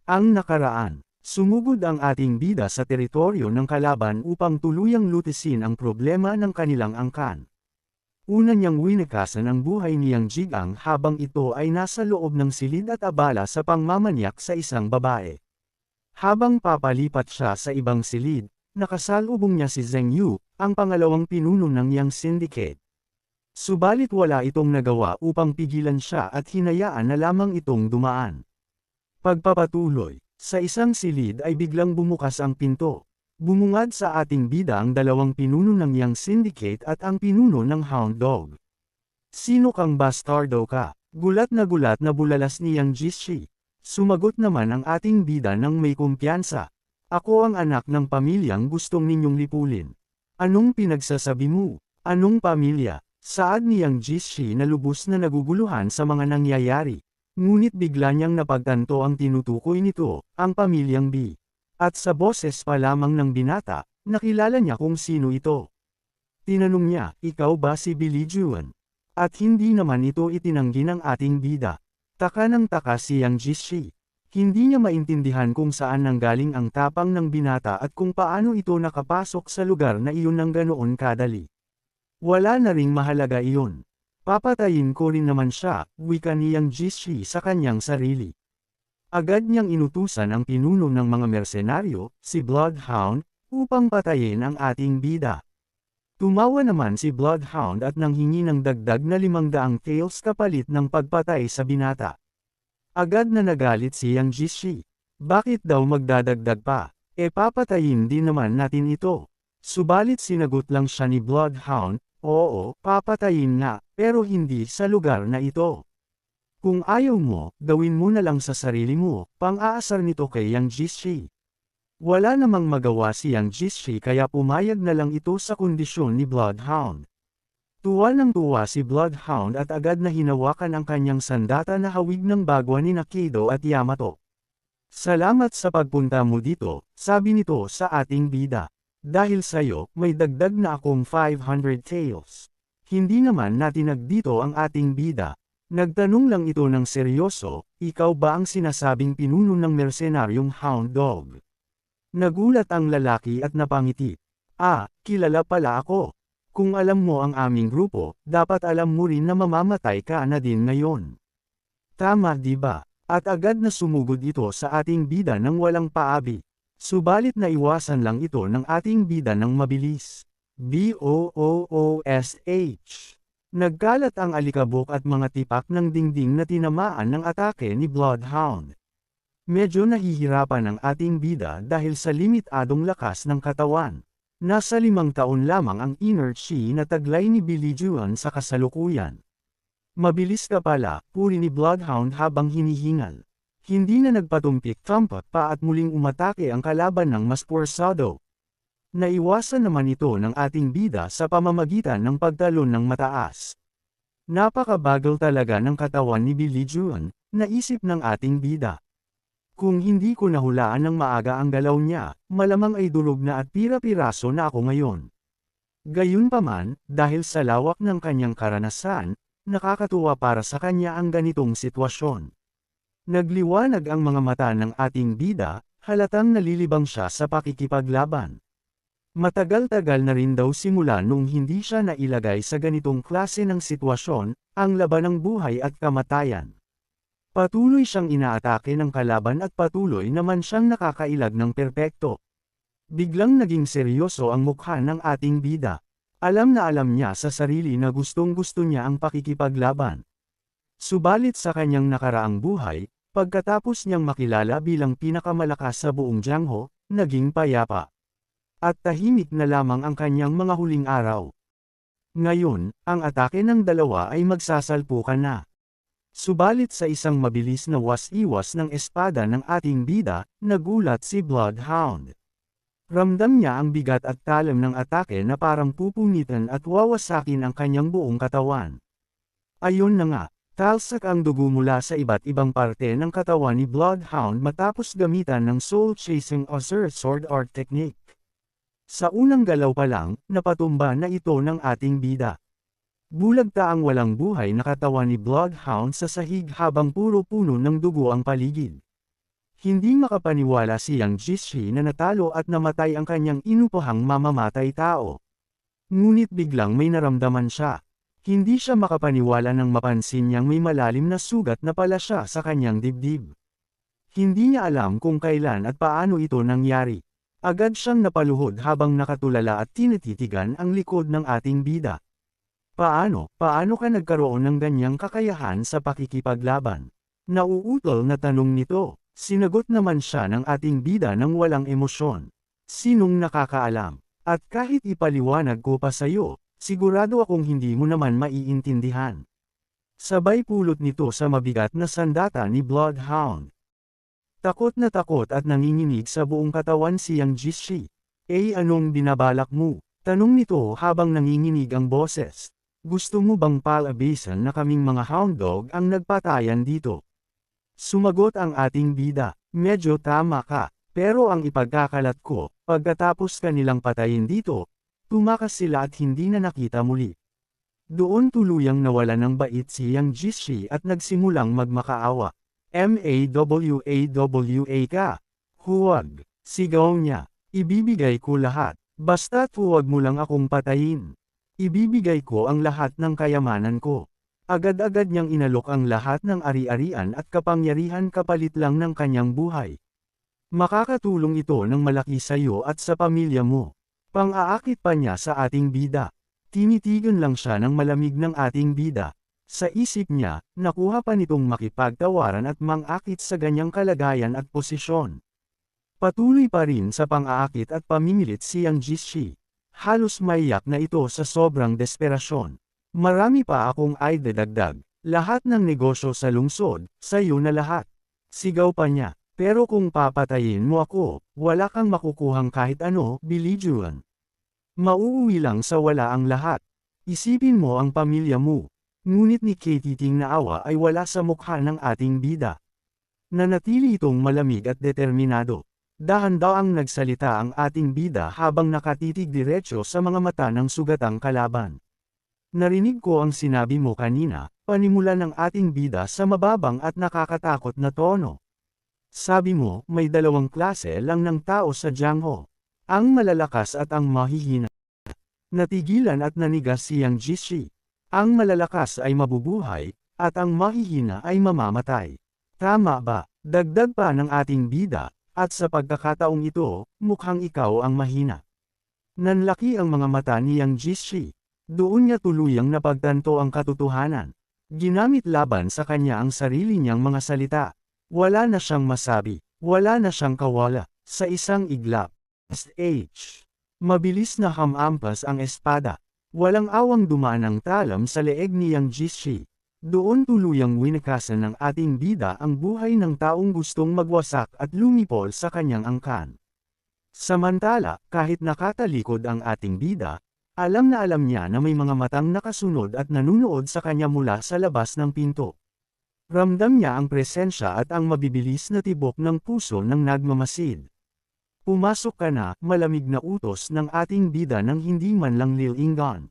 Ang nakaraan. Sumugod ang ating bida sa teritoryo ng kalaban upang tuluyang lutisin ang problema ng kanilang angkan. Una niyang winakasan ang buhay niyang Jigang habang ito ay nasa loob ng silid at abala sa pangmamanyak sa isang babae. Habang papalipat siya sa ibang silid, nakasalubong niya si Zheng Yu, ang pangalawang pinuno ng Yang Syndicate. Subalit wala itong nagawa upang pigilan siya at hinayaan na lamang itong dumaan. Pagpapatuloy, sa isang silid ay biglang bumukas ang pinto. Bumungad sa ating bida ang dalawang pinuno ng Yang Syndicate at ang pinuno ng Hound Dog. Sino kang bastardo ka? Gulat na bulalas ni Yang Jisshi. Sumagot naman ang ating bida ng may kumpiyansa. Ako ang anak ng pamilyang gustong ninyong lipulin. Anong pinagsasabi mo? Anong pamilya? Saad ni Yang Jisshi na lubos na naguguluhan sa mga nangyayari. Ngunit bigla niyang napagtanto ang tinutukoy nito, ang pamilyang B. At sa boses pa lamang ng binata, nakilala niya kung sino ito. Tinanong niya, ikaw ba si Billy Juan? At hindi naman ito itinanggi ng ating bida. Taka ng taka si Yang Jisshi. Hindi niya maintindihan kung saan nanggaling ang tapang ng binata at kung paano ito nakapasok sa lugar na iyon ng ganoon kadali. Wala na ring mahalaga iyon. Papatayin ko rin naman siya, wika ni Yang Jisshi sa kanyang sarili. Agad niyang inutusan ang pinuno ng mga mersenaryo, si Bloodhound, upang patayin ang ating bida. Tumawa naman si Bloodhound at nanghingi ng dagdag na 500 taels kapalit ng pagpatay sa binata. Agad na nagalit si Yang Jisshi. Bakit daw magdadagdag pa? Papatayin din naman natin ito. Subalit sinagot lang siya ni Bloodhound, oo, papatayin nga, pero hindi sa lugar na ito. Kung ayaw mo, gawin mo na lang sa sarili mo, pang-aasar nito kay Yang Jisshi. Wala namang magawa si Yang Jisshi kaya pumayag na lang ito sa kondisyon ni Bloodhound. Tuwa ng tuwa si Bloodhound at agad na hinawakan ang kanyang sandata na hawig ng bagwa ni Kaido at Yamato. Salamat sa pagpunta mo dito, sabi nito sa ating bida. Dahil sayo, may dagdag na akong 500 taels. Hindi naman natinag dito ang ating bida. Nagtanong lang ito ng seryoso, ikaw ba ang sinasabing pinuno ng mersenaryong Hound Dog? Nagulat ang lalaki at napangiti. Kilala pala ako. Kung alam mo ang aming grupo, dapat alam mo rin na mamamatay ka na din ngayon. Tama di ba? At agad na sumugod ito sa ating bida ng walang paabi. Subalit naiwasan lang ito ng ating bida ng mabilis. BOOOSH. Nagkalat ang alikabok at mga tipak ng dingding na tinamaan ng atake ni Bloodhound. Medyo nahihirapan ang ating bida dahil sa limitadong lakas ng katawan. Nasa 5 taon lamang ang inner chi na taglay ni Billy Juan sa kasalukuyan. Mabilis ka pala, puri ni Bloodhound habang hinihingal. Hindi na nagpatumpik-tampak pa at muling umatake ang kalaban ng mas puwersado. Naiwasan naman ito ng ating bida sa pamamagitan ng pagtalon ng mataas. Napakabagal talaga ng katawan ni Billy Juan, naisip ng ating bida. Kung hindi ko nahulaan ng maaga ang galaw niya, malamang ay durog na at pira-piraso na ako ngayon. Gayunpaman, dahil sa lawak ng kanyang karanasan, nakakatuwa para sa kanya ang ganitong sitwasyon. Nagliwanag ang mga mata ng ating bida, halatang nalilibang siya sa pakikipaglaban. Matagal-tagal na rin daw simula nung hindi siya nailagay sa ganitong klase ng sitwasyon, ang laban ng buhay at kamatayan. Patuloy siyang inaatake ng kalaban at patuloy naman siyang nakakailag ng perpekto. Biglang naging seryoso ang mukha ng ating bida. Alam na alam niya sa sarili na gustong-gusto niya ang pakikipaglaban. Subalit sa kanyang nakaraang buhay, pagkatapos niyang makilala bilang pinakamalakas sa buong Jiangho, naging payapa. At tahimik na lamang ang kanyang mga huling araw. Ngayon, ang atake ng dalawa ay magsasalpukan na. Subalit sa isang mabilis na was-iwas ng espada ng ating bida, nagulat si Bloodhound. Ramdam niya ang bigat at talam ng atake na parang pupunitan at wawasakin ang kanyang buong katawan. Ayon na nga, talsak ang dugo mula sa iba't ibang parte ng katawan ni Bloodhound matapos gamitan ng soul-chasing o sword art technique. Sa unang galaw pa lang, napatumba na ito ng ating bida. Bulagta ang walang buhay na katawan ni Bloodhound sa sahig habang puro puno ng dugo ang paligid. Hindi makapaniwala si Yang Jisri na natalo at namatay ang kanyang inupahang mamamatay tao. Ngunit biglang may naramdaman siya. Hindi siya makapaniwala nang mapansin niyang may malalim na sugat na pala siya sa kanyang dibdib. Hindi niya alam kung kailan at paano ito nangyari. Agad siyang napaluhod habang nakatulala at tinititigan ang likod ng ating bida. Paano ka nagkaroon ng ganyang kakayahan sa pakikipaglaban? Nauutol na tanong nito. Sinagot naman siya ng ating bida ng walang emosyon. Sinong nakakaalam? At kahit ipaliwanag ko pa sa'yo, sigurado akong hindi mo naman maiintindihan. Sabay pulot nito sa mabigat na sandata ni Bloodhound. Takot na takot at nanginginig sa buong katawan si Yang Jisri. Anong binabalak mo? Tanong nito habang nanginginig ang boses. Gusto mo bang palabisan na kaming mga hound dog ang nagpatayan dito? Sumagot ang ating bida, medyo tama ka, pero ang ipagkakalat ko, pagkatapos kanilang patayin dito, tumakas sila at hindi na nakita muli. Doon tuluyang nawala ng bait si Yang Jisri at nagsimulang magmakaawa. Mawawa ka. Huwag, sigaw niya, ibibigay ko lahat, basta't huwag mo lang akong patayin. Ibibigay ko ang lahat ng kayamanan ko. Agad-agad niyang inalok ang lahat ng ari-arian at kapangyarihan kapalit lang ng kanyang buhay. Makakatulong ito ng malaki sa iyo at sa pamilya mo. Pang-aakit pa niya sa ating bida. Tinitigan lang siya ng malamig ng ating bida. Sa isip niya, nakuha pa nitong makipagtawaran at mang-akit sa ganyang kalagayan at posisyon. Patuloy pa rin sa pang-aakit at pamimilit si Yang Jisri. Halos maiyak na ito sa sobrang desperasyon. Marami pa akong idadagdag. Lahat ng negosyo sa lungsod, sa'yo na lahat. Sigaw pa niya. Pero kung papatayin mo ako, wala kang makukuhang kahit ano, Bilijuan. Mauuwi lang sa wala ang lahat. Isipin mo ang pamilya mo. Ngunit ni Katiting na awa ay wala sa mukha ng ating bida. Nanatili itong malamig at determinado. Dahan-daang nagsalita ang ating bida habang nakatitig diretso sa mga mata ng sugatang kalaban. Narinig ko ang sinabi mo kanina, panimula ng ating bida sa mababang at nakakatakot na tono. Sabi mo, may dalawang klase lang ng tao sa Jiangho. Ang malalakas at ang mahihina. Natigilan at nanigas si Yang Jisri. Ang malalakas ay mabubuhay, at ang mahihina ay mamamatay. Tama ba? Dagdag pa ng ating bida, at sa pagkakataong ito, mukhang ikaw ang mahina. Nanlaki ang mga mata ni Yang Jisri. Doon niya tuluyang napagtanto ang katotohanan. Ginamit laban sa kanya ang sarili niyang mga salita. Wala na siyang masabi, wala na siyang kawala, sa isang iglap. SH. Mabilis na hamampas ang espada. Walang awang dumaan ang talam sa leeg ni Yang Jisri. Doon tuluyang winakasan ng ating bida ang buhay ng taong gustong magwasak at lumipol sa kanyang angkan. Samantala, kahit nakatalikod ang ating bida, alam niya na may mga matang nakasunod at nanunood sa kanya mula sa labas ng pinto. Ramdam niya ang presensya at ang mabibilis na tibok ng puso ng nagmamasid. Pumasok ka na, malamig na utos ng ating bida nang hindi man lang lilingan.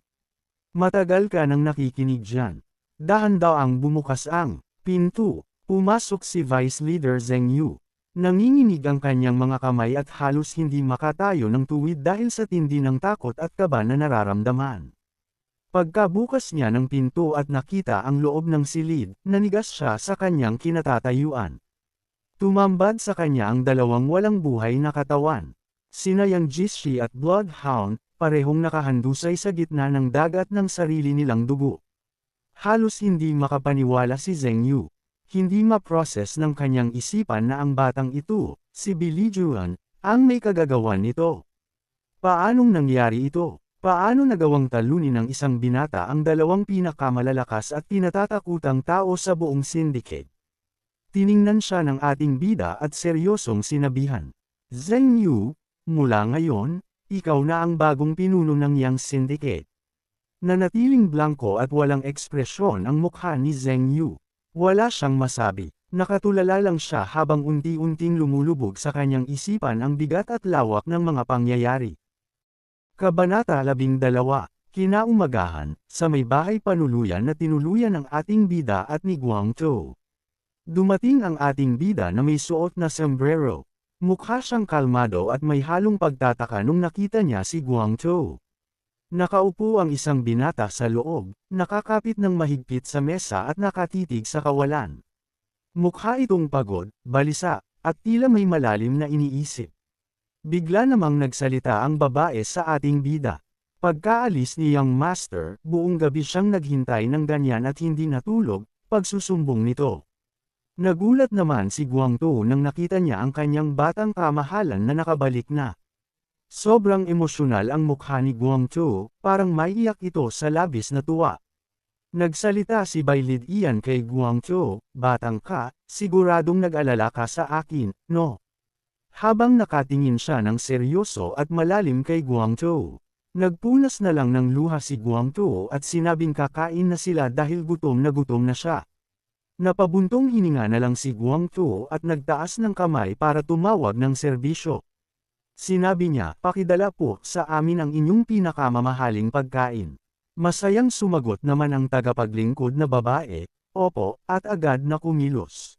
Matagal ka nang nakikinig dyan. Dahan-daang bumukas ang pinto. Pumasok si Vice Leader Zheng Yu. Nanginginig ang kanyang mga kamay at halos hindi makatayo ng tuwid dahil sa tindi ng takot at kaba na nararamdaman. Pagkabukas niya ng pinto at nakita ang loob ng silid, nanigas siya sa kanyang kinatatayuan. Tumambad sa kanya ang dalawang walang buhay na katawan. Sina Yang Jisri at Bloodhound, parehong nakahandusay sa gitna ng dagat ng sarili nilang dugo. Halos hindi makapaniwala si Zheng Yu. Hindi ma-process ng kanyang isipan na ang batang ito, si Bilijuan, ang may kagagawan nito. Paanong nangyari ito? Paano nagawang talunin ng isang binata ang dalawang pinakamalalakas at pinatatakutang tao sa buong syndicate? Tiningnan siya ng ating bida at seryosong sinabihan. Zheng Yu, mula ngayon, ikaw na ang bagong pinuno ng Yang Syndicate. Nanatiling blanko at walang ekspresyon ang mukha ni Zheng Yu. Wala siyang masabi. Nakatulala lang siya habang unti-unting lumulubog sa kanyang isipan ang bigat at lawak ng mga pangyayari. Kabanata 12. Kinaumagahan, sa may bahay panuluyan na tinuluyan ng ating bida at ni Guangzhou. Dumating ang ating bida na may suot na sombrero. Mukha siyang kalmado at may halong pagtataka nung nakita niya si Guangzhou. Nakaupo ang isang binata sa loob, nakakapit ng mahigpit sa mesa at nakatitig sa kawalan. Mukha itong pagod, balisa, at tila may malalim na iniisip. Bigla namang nagsalita ang babae sa ating bida. Pagkaalis ni Young Master, buong gabi siyang naghintay ng ganyan at hindi natulog, pagsusumbong nito. Nagulat naman si Guangzhou nang nakita niya ang kanyang batang kamahalan na nakabalik na. Sobrang emosyonal ang mukha ni Guangzhou, parang maiiyak ito sa labis na tuwa. Nagsalita si Bailid Ian kay Guangzhou, batang ka, siguradong nag-alala ka sa akin, no? Habang nakatingin siya ng seryoso at malalim kay Guangzhou. Nagpunas na lang ng luha si Guangzhou at sinabing kakain na sila dahil gutom na siya. Napabuntong hininga na lang si Guangzhou at nagtaas ng kamay para tumawag ng serbisyo. Sinabi niya, pakidala po sa amin ang inyong pinakamamahaling pagkain. Masayang sumagot naman ang tagapaglingkod na babae, opo, at agad na kumilos.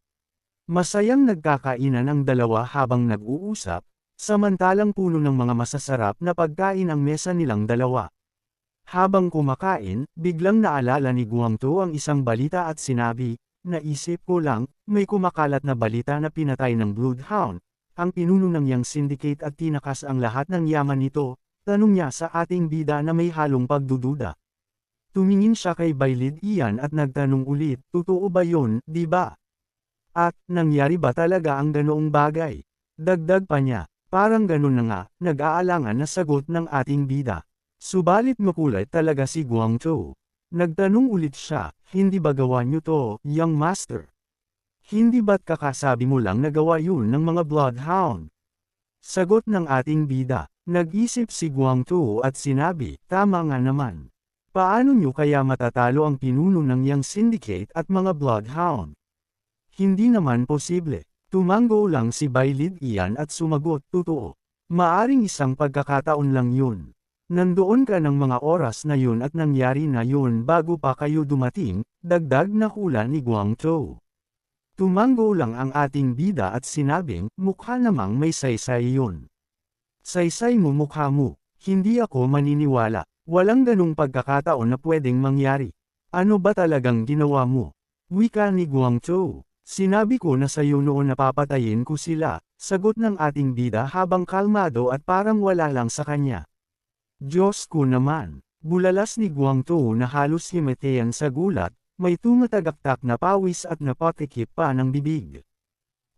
Masayang nagkakainan ang dalawa habang nag-uusap, samantalang puno ng mga masasarap na pagkain ang mesa nilang dalawa. Habang kumakain, biglang naalala ni Guangzhou ang isang balita at sinabi, naisip ko lang, may kumakalat na balita na pinatay ng Bloodhound, ang pinuno ng Yang Syndicate at tinakas ang lahat ng yaman nito, tanong niya sa ating bida na may halong pagdududa. Tumingin siya kay Bailid Ian at nagtanong ulit, totoo ba yun, di ba? At, nangyari ba talaga ang ganoong bagay? Dagdag pa niya, parang ganun na nga, nag-aalangan na sagot ng ating bida. Subalit makulay talaga si Guangzhou. Nagtanong ulit siya, hindi ba gawa niyo to, Young Master? Hindi ba't kakasabi mo lang na gawa yun ng mga Bloodhound? Sagot ng ating bida, nag-isip si Guangzhou at sinabi, tama nga naman. Paano niyo kaya matatalo ang pinuno ng Yang Syndicate at mga Bloodhound? Hindi naman posible. Tumango lang si Bailid Ian at sumagot, totoo. Maaring isang pagkakataon lang yun. Nandoon ka ng mga oras na yun at nangyari na yun bago pa kayo dumating, dagdag na hula ni Guangzhou. Tumango lang ang ating bida at sinabing, mukha namang may saysay yun. Saysay mo mukha mo, hindi ako maniniwala, walang ganung pagkakataon na pwedeng mangyari. Ano ba talagang ginawa mo? Wika ni Guangzhou. Sinabi ko na sayo noon na papatayin ko sila, sagot ng ating bida habang kalmado at parang wala lang sa kanya. Diyos ko naman, bulalas ni Guangzhou na halos himatayan sa gulat, may tumatagaktak na pawis at napatikip pa ng bibig.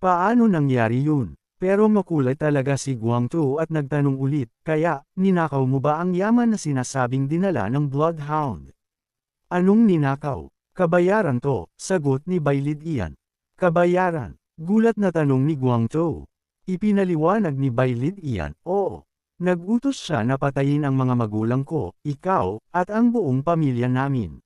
Paano nangyari yun? Pero makulay talaga si Guangzhou at nagtanong ulit, kaya, ninakaw mo ba ang yaman na sinasabing dinala ng Bloodhound? Anong ninakaw? Kabayaran to, sagot ni Bailid Ian. Kabayaran, gulat na tanong ni Guangzhou. Ipinaliwanag ni Bailid Ian, oo. Nag-utos siya na patayin ang mga magulang ko, ikaw, at ang buong pamilya namin.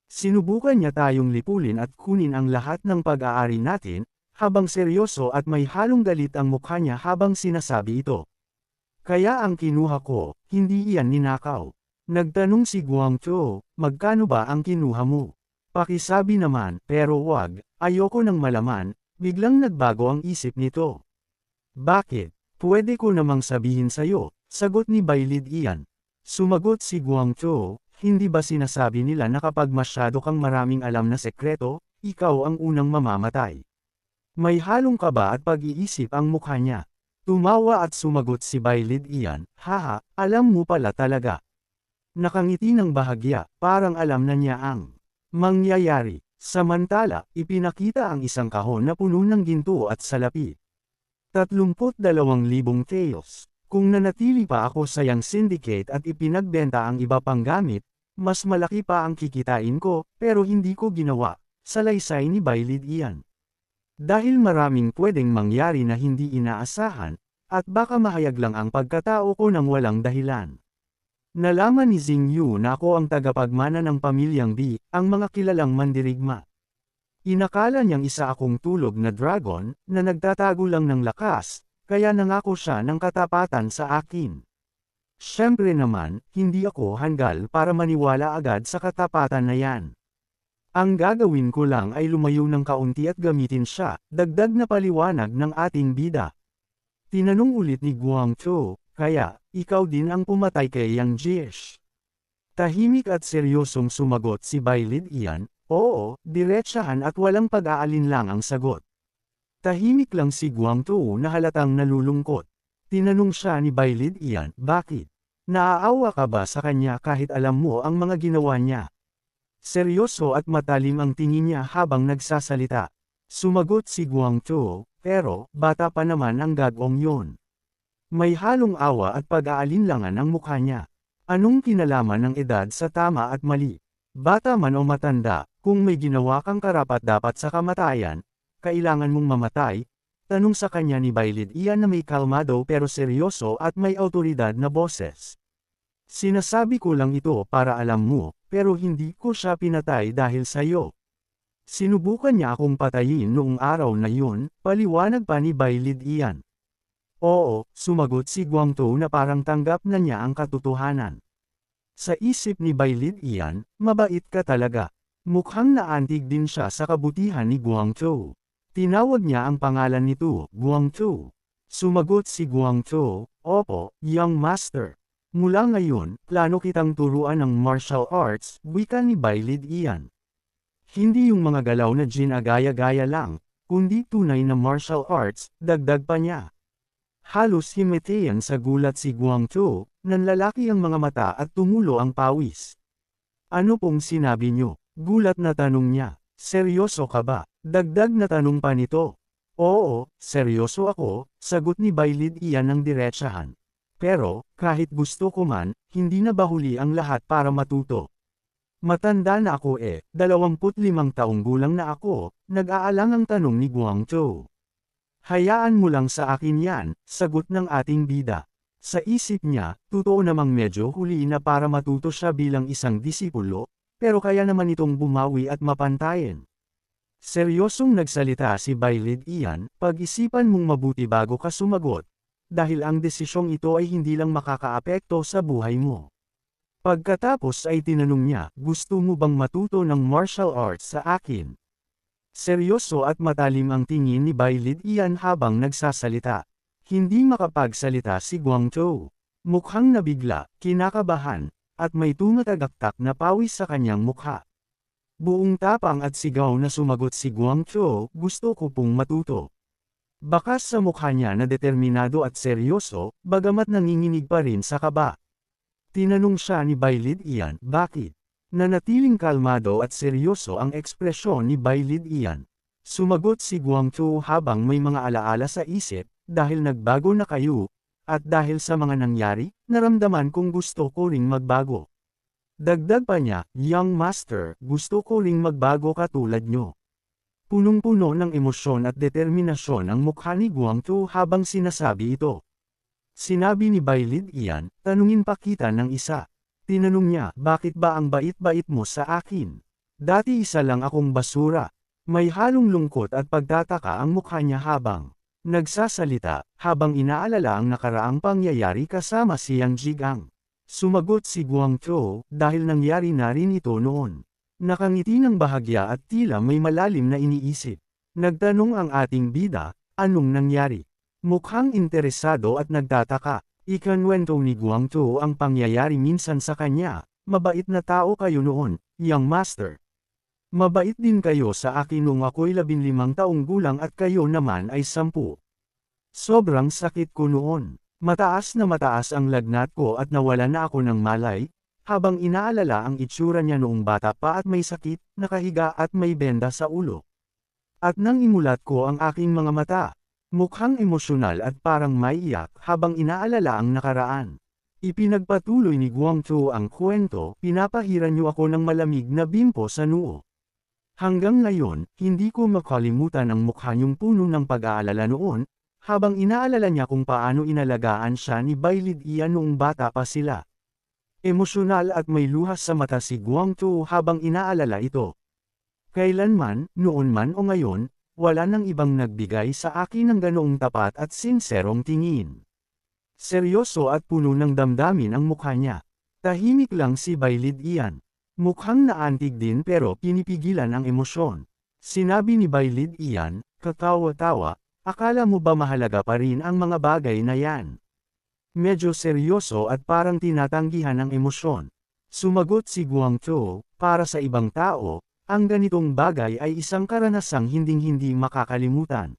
Sinubukan niya tayong lipulin at kunin ang lahat ng pag-aari natin, habang seryoso at may halong galit ang mukha niya habang sinasabi ito. Kaya ang kinuha ko, hindi iyan ninakaw. Nagtanong si Guangzhou, magkano ba ang kinuha mo? Pakisabi naman, pero wag, ayoko nang malaman, biglang nagbago ang isip nito. Bakit? Pwede ko namang sabihin sa'yo, sagot ni Bailid Ian. Sumagot si Guangzhou, hindi ba sinasabi nila na kapag masyado kang maraming alam na sekreto, ikaw ang unang mamamatay? May halong kaba at pag-iisip ang mukha niya. Tumawa at sumagot si Bailid Ian, haha, alam mo pala talaga. Nakangiti ng bahagya, parang alam na niya ang mangyayari. Samantala, ipinakita ang isang kahon na puno ng ginto at salapi. 32,000 taels. Kung nanatili pa ako sa Yang Syndicate at ipinagbenta ang iba pang gamit, mas malaki pa ang kikitain ko, pero hindi ko ginawa, salaysay ni Bailid Ian. Dahil maraming pwedeng mangyari na hindi inaasahan, at baka mahayag lang ang pagkatao ko ng walang dahilan. Nalaman ni Xing Yu na ako ang tagapagmana ng pamilyang Bi, ang mga kilalang mandirigma. Inakala niyang isa akong tulog na dragon, na nagtatago lang ng lakas, kaya nangako siya ng katapatan sa akin. Siyempre naman, hindi ako hanggal para maniwala agad sa katapatan na yan. Ang gagawin ko lang ay lumayo ng kaunti at gamitin siya, dagdag na paliwanag ng ating bida. Tinanong ulit ni Guangzhou, kaya, ikaw din ang pumatay kay Yang Jiesh. Tahimik at seryosong sumagot si Bai Lidian, oo, diretsahan at walang pag-aalinlang ang sagot. Tahimik lang si Guangzhou na halatang nalulungkot. Tinanong siya ni Bai Lidian, bakit? Naaawa ka ba sa kanya kahit alam mo ang mga ginawa niya? Seryoso at matalim ang tingin niya habang nagsasalita. Sumagot si Guangzhou, pero, bata pa naman ang gagong yon. May halong awa at pag-aalinlangan ang mukha niya. Anong kinalaman ng edad sa tama at mali? Bata man o matanda, kung may ginawa kang karapat-dapat sa kamatayan, kailangan mong mamatay? Tanong sa kanya ni Bai Lidian na may kalmado pero seryoso at may autoridad na boses. Sinasabi ko lang ito para alam mo, pero hindi ko siya pinatay dahil sa'yo. Sinubukan niya akong patayin noong araw na yun, paliwanag pa ni Bai Lidian. Oo, sumagot si Guangzhou na parang tanggap na niya ang katotohanan. Sa isip ni Bai Lidian, mabait ka talaga. Mukhang naantig din siya sa kabutihan ni Guangzhou. Tinawag niya ang pangalan nito, Guangzhou. Sumagot si Guangzhou, opo, young master. Mula ngayon, plano kitang turuan ng martial arts, wika ni Bai Lidian. Hindi yung mga galaw na ginagaya-gaya lang, kundi tunay na martial arts, dagdag pa niya. Halos himatayan sa gulat si Guangzhou, nanlalaki ang mga mata at tumulo ang pawis. Ano pong sinabi niyo? Gulat na tanong niya. Seryoso ka ba? Dagdag na tanong pa nito. Oo, seryoso ako, sagot ni Bai Lidian ng diretsahan. Pero, kahit gusto ko man, hindi na ba huli ang lahat para matuto? Matanda na ako 25 taong gulang na ako, nag-aalangang tanong ni Guangzhou. Hayaan mo lang sa akin yan, sagot ng ating bida. Sa isip niya, totoo namang medyo huli na para matuto siya bilang isang disipulo, pero kaya naman itong bumawi at mapantayin. Seryosong nagsalita si Bai Lidian, pag-isipan mong mabuti bago ka sumagot. Dahil ang desisyong ito ay hindi lang makakaapekto sa buhay mo. Pagkatapos ay tinanong niya, gusto mo bang matuto ng martial arts sa akin? Seryoso at matalim ang tingin ni Bai Lidian habang nagsasalita. Hindi makapagsalita si Guangzhou. Mukhang nabigla, kinakabahan, at may tumatagaktak na pawis sa kanyang mukha. Buong tapang at sigaw na sumagot si Guangzhou, gusto ko pong matuto. Bakas sa mukha niya na determinado at seryoso, bagamat nanginginig pa rin sa kaba. Tinanong siya ni Bai Lidian, bakit? Nanatiling kalmado at seryoso ang ekspresyon ni Bai Lidian. Sumagot si Guangzhou habang may mga alaala sa isip, dahil nagbago na kayo, at dahil sa mga nangyari, naramdaman kong gusto ko ring magbago. Dagdag pa niya, young master, gusto ko ring magbago katulad nyo. Punong-puno ng emosyon at determinasyon ang mukha ni Guangzhou habang sinasabi ito. Sinabi ni Bai Lidian, tanungin pa kita ng isa. Tinanong niya, bakit ba ang bait-bait mo sa akin? Dati isa lang akong basura. May halong lungkot at pagtataka ang mukha niya habang nagsasalita, habang inaalala ang nakaraang pangyayari kasama si Yang Jigang. Sumagot si Guangzhou, dahil nangyari na rin ito noon. Nakangiti ng bahagya at tila may malalim na iniisip. Nagtanong ang ating bida, anong nangyari? Mukhang interesado at nagtataka. Ikanwento ni Guangzhou ang pangyayari minsan sa kanya, mabait na tao kayo noon, young master. Mabait din kayo sa akin noong ako'y 15 taong gulang at kayo naman ay 10. Sobrang sakit ko noon. Mataas na mataas ang lagnat ko at nawala na ako ng malay, habang inaalala ang itsura niya noong bata pa at may sakit, nakahiga at may benda sa ulo. At nang imulat ko ang aking mga mata, mukhang emosyonal at parang maiyak habang inaalala ang nakaraan. Ipinagpatuloy ni Guangzhou ang kwento, pinapahiran niyo ako ng malamig na bimpo sa noo. Hanggang ngayon, hindi ko makalimutan ang mukha niyong puno ng pag-aalala noon, habang inaalala niya kung paano inalagaan siya ni Bai Lidian noong bata pa sila. Emosyonal at may luhas sa mata si Guangzhou habang inaalala ito. Kailanman, noon man o ngayon, wala nang ibang nagbigay sa akin ng ganoong tapat at sinserong tingin. Seryoso at puno ng damdamin ang mukha niya. Tahimik lang si Bai Lidian. Mukhang naantig din pero pinipigilan ang emosyon. Sinabi ni Bailid iyan, katawa-tawa, akala mo ba mahalaga pa rin ang mga bagay na yan? Medyo seryoso at parang tinatanggihan ang emosyon. Sumagot si Guangzhou, para sa ibang tao, ang ganitong bagay ay isang karanasang hinding-hindi makakalimutan.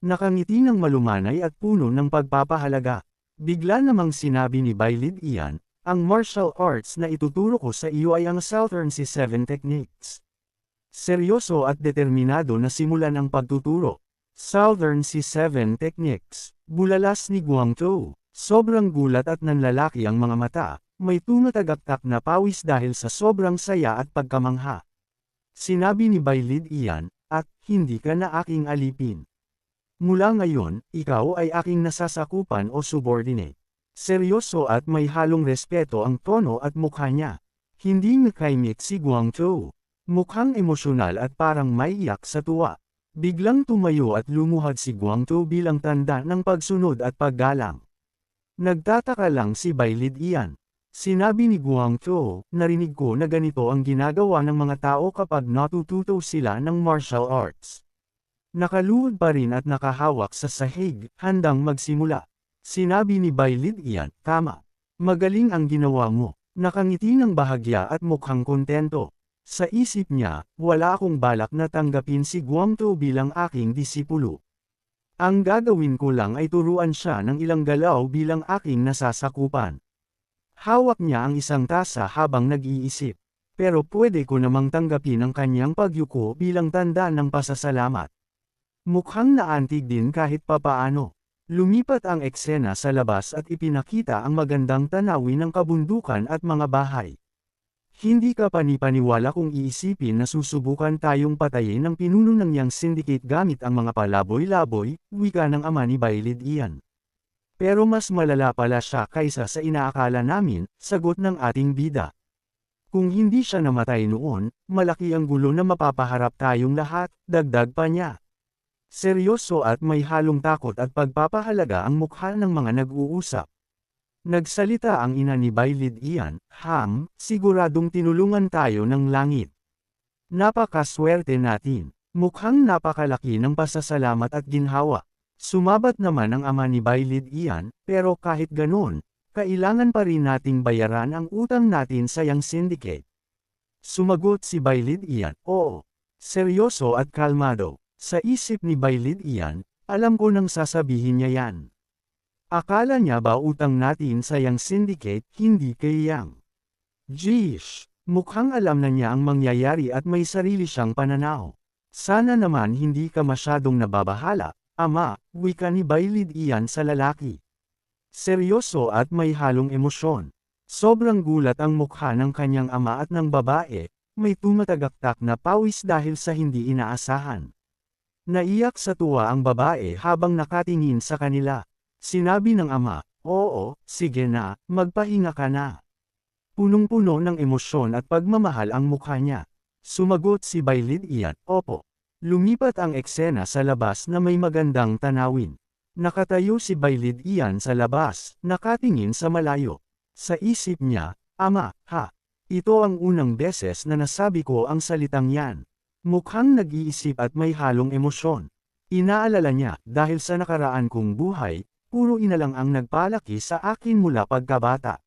Nakangiti ng malumanay at puno ng pagpapahalaga. Bigla namang sinabi ni Bailid iyan, ang martial arts na ituturo ko sa iyo ay ang Southern C7 Techniques. Seryoso at determinado na simulan ang pagtuturo. Southern C7 Techniques, bulalas ni Guangzhou. Sobrang gulat at nanlalaki ang mga mata, may tumatagaktak na pawis dahil sa sobrang saya at pagkamangha. Sinabi ni Bailid iyan, at hindi ka na aking alipin. Mula ngayon, ikaw ay aking nasasakupan o subordinate. Seryoso at may halong respeto ang tono at mukha niya. Hindi nakaimik si Guangzhou. Mukhang emosyonal at parang maiyak sa tuwa. Biglang tumayo at lumuhad si Guangzhou bilang tanda ng pagsunod at paggalang. Nagtataka lang si Bailid iyan. Sinabi ni Guangzhou, narinig ko na ganito ang ginagawa ng mga tao kapag natututo sila ng martial arts. Nakaluhod pa rin at nakahawak sa sahig, handang magsimula. Sinabi ni Bailid iyan, tama. Magaling ang ginawa mo. Nakangiti ng bahagya at mukhang kontento. Sa isip niya, wala akong balak na tanggapin si Guangzhou bilang aking disipulo. Ang gagawin ko lang ay turuan siya ng ilang galaw bilang aking nasasakupan. Hawak niya ang isang tasa habang nag-iisip. Pero pwede ko namang tanggapin ang kanyang pagyuko bilang tanda ng pasasalamat. Mukhang naantig din kahit papaano. Lumipat ang eksena sa labas at ipinakita ang magandang tanawin ng kabundukan at mga bahay. Hindi ka panipaniwala kung iisipin na susubukan tayong patayin ng pinuno ng Yang Syndicate gamit ang mga palaboy-laboy, wika ng ama ni Bailid iyan. Pero mas malala pala siya kaysa sa inaakala namin, sagot ng ating bida. Kung hindi siya namatay noon, malaki ang gulo na mapapaharap tayong lahat, dagdag pa niya. Seryoso at may halong takot at pagpapahalaga ang mukha ng mga nag-uusap. Nagsalita ang ina ni Bailid iyan, siguradong tinulungan tayo ng langit. Napakaswerte natin. Mukhang napakalaki ng pasasalamat at ginhawa. Sumabat naman ang ama ni Bailid iyan, pero kahit ganon, kailangan pa rin nating bayaran ang utang natin sa Yang Syndicate. Sumagot si Bailid iyan, oo. Seryoso at kalmado. Sa isip ni Bailid iyan, alam ko nang sasabihin niya yan. Akala niya ba utang natin sa Yang Syndicate, hindi kay Yang. Jeesh, mukhang alam na niya ang mangyayari at may sarili siyang pananaw. Sana naman hindi ka masyadong nababahala, ama, wika ni Bailid iyan sa lalaki. Seryoso at may halong emosyon. Sobrang gulat ang mukha ng kanyang ama at ng babae, may tumatagaktak na pawis dahil sa hindi inaasahan. Naiyak sa tuwa ang babae habang nakatingin sa kanila. Sinabi ng ama, oo, sige na, magpahinga ka na. Punong-puno ng emosyon at pagmamahal ang mukha niya. Sumagot si Bailid iyan, opo. Lumipat ang eksena sa labas na may magandang tanawin. Nakatayo si Bailid iyan sa labas, nakatingin sa malayo. Sa isip niya, ama, ito ang unang beses na nasabi ko ang salitang yan. Mukhang nag-iisip at may halong emosyon. Inaalala niya, dahil sa nakaraan kong buhay, puro ina lang ang nagpalaki sa akin mula pagkabata.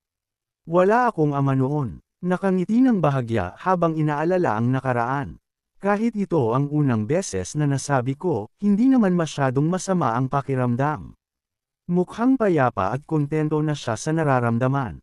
Wala akong ama noon. Nakangiti ng bahagya habang inaalala ang nakaraan. Kahit ito ang unang beses na nasabi ko, hindi naman masyadong masama ang pakiramdam. Mukhang payapa at kontento na siya sa nararamdaman.